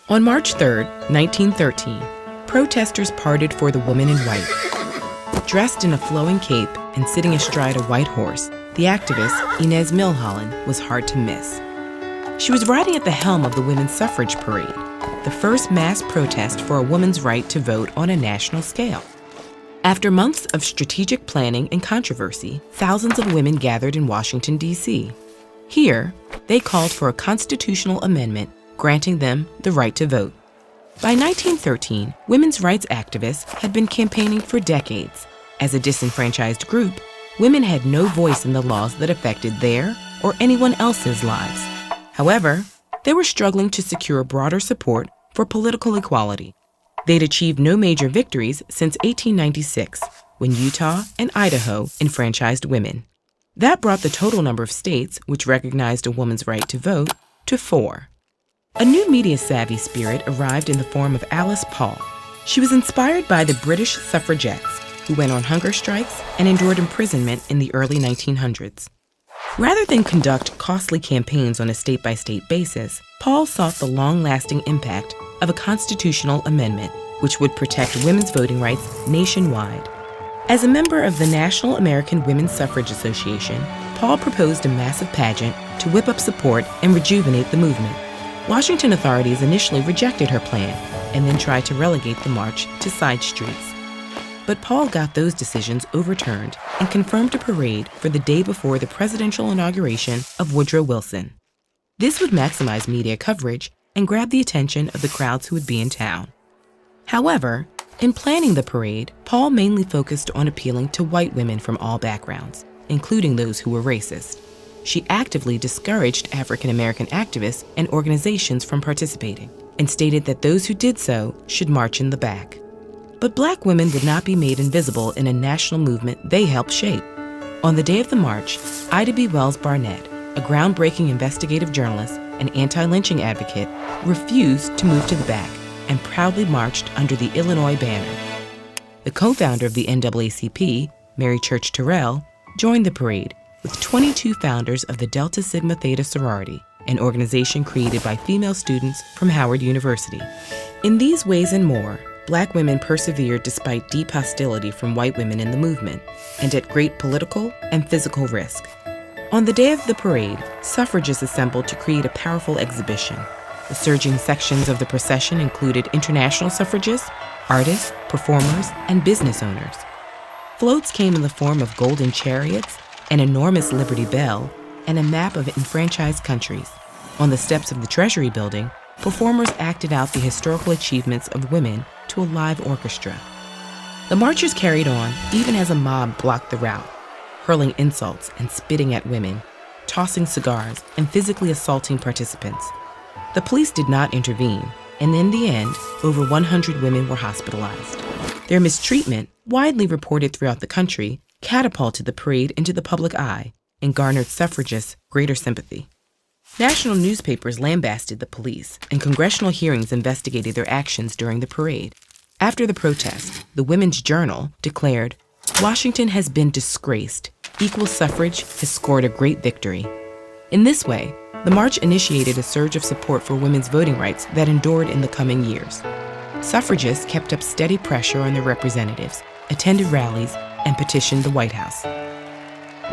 On March 3, 1913, protesters parted for the woman in white. Dressed in a flowing cape and sitting astride a white horse, the activist, Inez Milholland, was hard to miss. She was riding at the helm of the Women's Suffrage Parade, the first mass protest for a woman's right to vote on a national scale. After months of strategic planning and controversy, thousands of women gathered in Washington, D.C. Here, they called for a constitutional amendment granting them the right to vote. By 1913, women's rights activists had been campaigning for decades. As a disenfranchised group, women had no voice in the laws that affected their or anyone else's lives. However, they were struggling to secure broader support for political equality. They'd achieved no major victories since 1896, when Utah and Idaho enfranchised women. That brought the total number of states which recognized a woman's right to vote to 4. A new media-savvy spirit arrived in the form of Alice Paul. She was inspired by the British suffragettes, who went on hunger strikes and endured imprisonment in the early 1900s. Rather than conduct costly campaigns on a state-by-state basis, Paul sought the long-lasting impact of a constitutional amendment which would protect women's voting rights nationwide. As a member of the National American Women's Suffrage Association, Paul proposed a massive pageant to whip up support and rejuvenate the movement. Washington authorities initially rejected her plan and then tried to relegate the march to side streets. But Paul got those decisions overturned and confirmed a parade for the day before the presidential inauguration of Woodrow Wilson. This would maximize media coverage and grab the attention of the crowds who would be in town. However, in planning the parade, Paul mainly focused on appealing to white women from all backgrounds, including those who were racist. She actively discouraged African American activists and organizations from participating, and stated that those who did so should march in the back. But Black women would not be made invisible in a national movement they helped shape. On the day of the march, Ida B. Wells Barnett, a groundbreaking investigative journalist and anti-lynching advocate, refused to move to the back and proudly marched under the Illinois banner. The co-founder of the NAACP, Mary Church Terrell, joined the parade with 22 founders of the Delta Sigma Theta sorority, an organization created by female students from Howard University. In these ways and more, Black women persevered despite deep hostility from white women in the movement, and at great political and physical risk. On the day of the parade, suffragists assembled to create a powerful exhibition. The surging sections of the procession included international suffragists, artists, performers, and business owners. Floats came in the form of golden chariots, an enormous Liberty Bell, and a map of enfranchised countries. On the steps of the Treasury Building, performers acted out the historical achievements of women to a live orchestra. The marchers carried on even as a mob blocked the route, hurling insults and spitting at women, tossing cigars and physically assaulting participants. The police did not intervene, and in the end, over 100 women were hospitalized. Their mistreatment, widely reported throughout the country, catapulted the parade into the public eye and garnered suffragists greater sympathy. National newspapers lambasted the police, and congressional hearings investigated their actions during the parade. After the protest, the Women's Journal declared, "Washington has been disgraced. Equal suffrage has scored a great victory." In this way, the march initiated a surge of support for women's voting rights that endured in the coming years. Suffragists kept up steady pressure on their representatives, attended rallies, and petitioned the White House.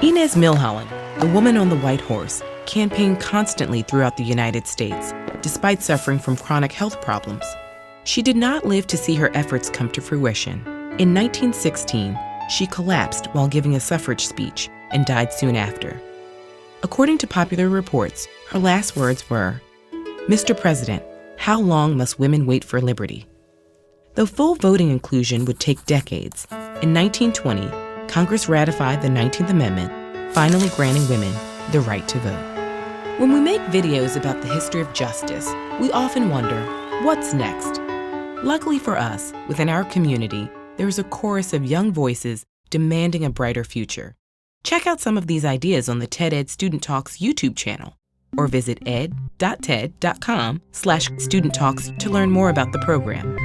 Inez Milholland, the woman on the white horse, campaigned constantly throughout the United States, despite suffering from chronic health problems. She did not live to see her efforts come to fruition. In 1916, she collapsed while giving a suffrage speech and died soon after. According to popular reports, her last words were, "Mr. President, how long must women wait for liberty?" Though full voting inclusion would take decades, in 1920, Congress ratified the 19th Amendment, finally granting women the right to vote. When we make videos about the history of justice, we often wonder, what's next? Luckily for us, within our community, there is a chorus of young voices demanding a brighter future. Check out some of these ideas on the TED-Ed Student Talks YouTube channel, or visit ed.ted.com/studenttalks to learn more about the program.